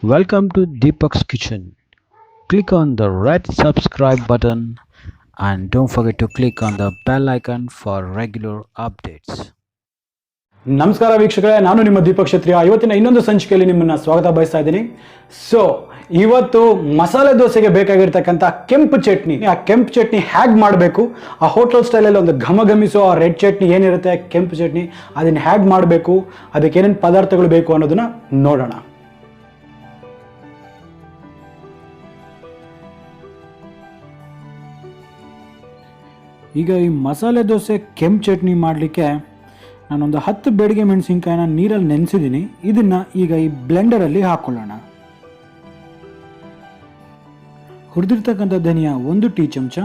Welcome to Deepak's Kitchen. Click on the red subscribe button and don't forget to click on the bell icon for regular updates. ನಮಸ್ಕಾರ ವೀಕ್ಷಕರೇ, ನಾನು ನಿಮ್ಮ ದೀಪಕ್ ಕ್ಷತ್ರಿಯ. ಇವತ್ತಿನ ಇನ್ನೊಂದು ಸಂಚಿಕೆಯಲ್ಲಿ ನಿಮ್ಮನ್ನ ಸ್ವಾಗತ ಬಯಸ್ತಾ ಇದ್ದೀನಿ. ಇವತ್ತು ಮಸಾಲೆ ದೋಸೆಗೆ ಬೇಕಾಗಿರ್ತಕ್ಕಂಥ ಕೆಂಪು ಚಟ್ನಿ, ಆ ಕೆಂಪು ಚಟ್ನಿ ಹೇಗೆ ಮಾಡಬೇಕು, ಆ ಹೋಟೆಲ್ ಸ್ಟೈಲಲ್ಲಿ ಒಂದು ಘಮಘಮಿಸೋ ಆ ರೆಡ್ ಚಟ್ನಿ ಏನಿರುತ್ತೆ ಕೆಂಪು ಚಟ್ನಿ, ಅದನ್ನು ಹೇಗೆ ಮಾಡಬೇಕು, ಅದಕ್ಕೆ ಏನೇನು ಪದಾರ್ಥಗಳು ಬೇಕು ಅನ್ನೋದನ್ನ ನೋಡೋಣ. ಈಗ ಈ ಮಸಾಲೆ ದೋಸೆ ಕೆಂಪು ಚಟ್ನಿ ಮಾಡಲಿಕ್ಕೆ ನಾನೊಂದು 10 ಬೇಡಿಗೆ ಮೆಣಸಿನ್ಕಾಯಿನ ನೀರಲ್ಲಿ ನೆನೆಸಿದ್ದೀನಿ. ಇದನ್ನು ಈಗ ಈ ಬ್ಲೆಂಡರಲ್ಲಿ ಹಾಕ್ಕೊಳ್ಳೋಣ. ಹುರಿದಿರ್ತಕ್ಕಂಥ ಧನಿಯಾ 1 ಟೀ ಚಮಚ,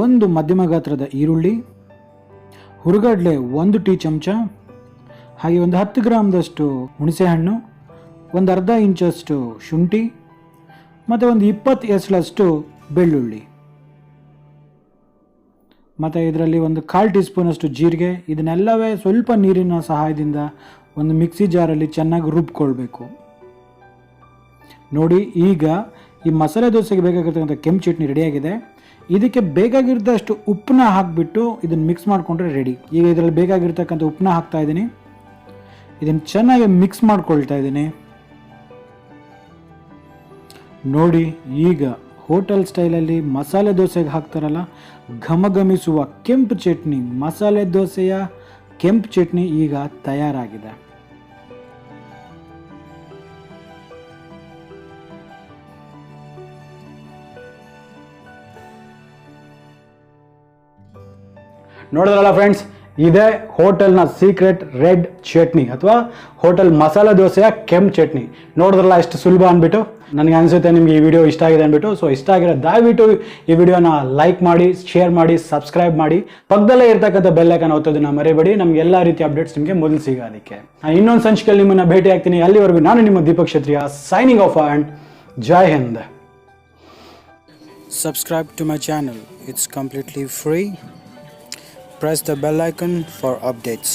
1 ಮಧ್ಯಮ ಗಾತ್ರದ ಈರುಳ್ಳಿ, ಹುರುಗಡ್ಲೆ 1 ಟೀ ಚಮಚ, ಹಾಗೆ ಒಂದು 10 ಗ್ರಾಮ್ದಷ್ಟು ಹುಣಸೆಹಣ್ಣು, ಒಂದು ಅರ್ಧ ಇಂಚಷ್ಟು ಶುಂಠಿ ಮತ್ತು ಒಂದು 20 ಎಸಳಷ್ಟು ಬೆಳ್ಳುಳ್ಳಿ, ಮತ್ತು ಇದರಲ್ಲಿ ಒಂದು 1/4 ಟೀ ಸ್ಪೂನಷ್ಟು ಜೀರಿಗೆ. ಇದನ್ನೆಲ್ಲವೇ ಸ್ವಲ್ಪ ನೀರಿನ ಸಹಾಯದಿಂದ ಒಂದು ಮಿಕ್ಸಿ ಜಾರಲ್ಲಿ ಚೆನ್ನಾಗಿ ರುಬ್ಕೊಳ್ಬೇಕು. ನೋಡಿ, ಈಗ ಈ ಮಸಾಲೆ ದೋಸೆಗೆ ಬೇಕಾಗಿರ್ತಕ್ಕಂಥ ಕೆಂಪು ಚಟ್ನಿ ರೆಡಿಯಾಗಿದೆ. ಇದಕ್ಕೆ ಬೇಕಾಗಿರೋದಷ್ಟು ಉಪ್ಪನ್ನ ಹಾಕಿಬಿಟ್ಟು ಇದನ್ನು ಮಿಕ್ಸ್ ಮಾಡಿಕೊಂಡ್ರೆ ರೆಡಿ. ಈಗ ಇದರಲ್ಲಿ ಬೇಕಾಗಿರ್ತಕ್ಕಂಥ ಉಪ್ಪನ್ನ ಹಾಕ್ತಾ ಇದ್ದೀನಿ. ಇದನ್ನು ಚೆನ್ನಾಗಿ ಮಿಕ್ಸ್ ಮಾಡ್ಕೊಳ್ತಾ ಇದ್ದೀನಿ. ನೋಡಿ, ಈಗ ಹೋಟೆಲ್ ಸ್ಟೈಲಲ್ಲಿ ಮಸಾಲೆ ದೋಸೆಗೆ ಹಾಕ್ತಾರಲ್ಲ ಘಮಘಮಿಸುವ ಕೆಂಪು ಚಟ್ನಿ, ಮಸಾಲೆ ದೋಸೆಯ ಕೆಂಪು ಚಟ್ನಿ ಈಗ ತಯಾರಾಗಿದೆ. ನೋಡಿದ್ರಲ್ಲ ಫ್ರೆಂಡ್ಸ್, ಇದೇ ಹೋಟೆಲ್ನ ಸೀಕ್ರೆಟ್ ರೆಡ್ ಚಟ್ನಿ ಅಥವಾ ಹೋಟೆಲ್ ಮಸಾಲೆ ದೋಸೆಯ ಕೆಂಪು ಚಟ್ನಿ. ನೋಡಿದ್ರಲ್ಲ ಎಷ್ಟು ಸುಲಭ ಅಂದ್ಬಿಟ್ಟು. ನನಗೆ ಅನಿಸುತ್ತೆ ನಿಮಗೆ ಈ ವಿಡಿಯೋ ಇಷ್ಟ ಆಗಿದೆ ಅಂದ್ಬಿಟ್ಟು. ಇಷ್ಟ ಆಗಿರೋ ದಯವಿಟ್ಟು ಈ ವಿಡಿಯೋನ ಲೈಕ್ ಮಾಡಿ, ಶೇರ್ ಮಾಡಿ, ಸಬ್ಸ್ಕ್ರೈಬ್ ಮಾಡಿ, ಪಕ್ಕದಲ್ಲೇ ಇರ್ತಕ್ಕಂಥ ಬೆಲ್ ಐಕಾನ್ ಒತ್ತೋದನ್ನ ಮರಿಬೇಡಿ. ನಮ್ಗೆ ಎಲ್ಲ ರೀತಿಯ ಅಪ್ಡೇಟ್ಸ್ ನಿಮಗೆ ಮೊದಲು ಸಿಗೋದಕ್ಕೆ. ನಾನು ಇನ್ನೊಂದು ಸಂಚಿಕೆಯಲ್ಲಿ ನಿಮ್ಮನ್ನು ಭೇಟಿ ಆಗ್ತೀನಿ. ಅಲ್ಲಿವರೆಗೂ ನಾನು ನಿಮ್ಮ Deepak Kshatriya, signing off and ಜೈ Hind. Subscribe to my channel. It's completely free. Press the bell icon for updates.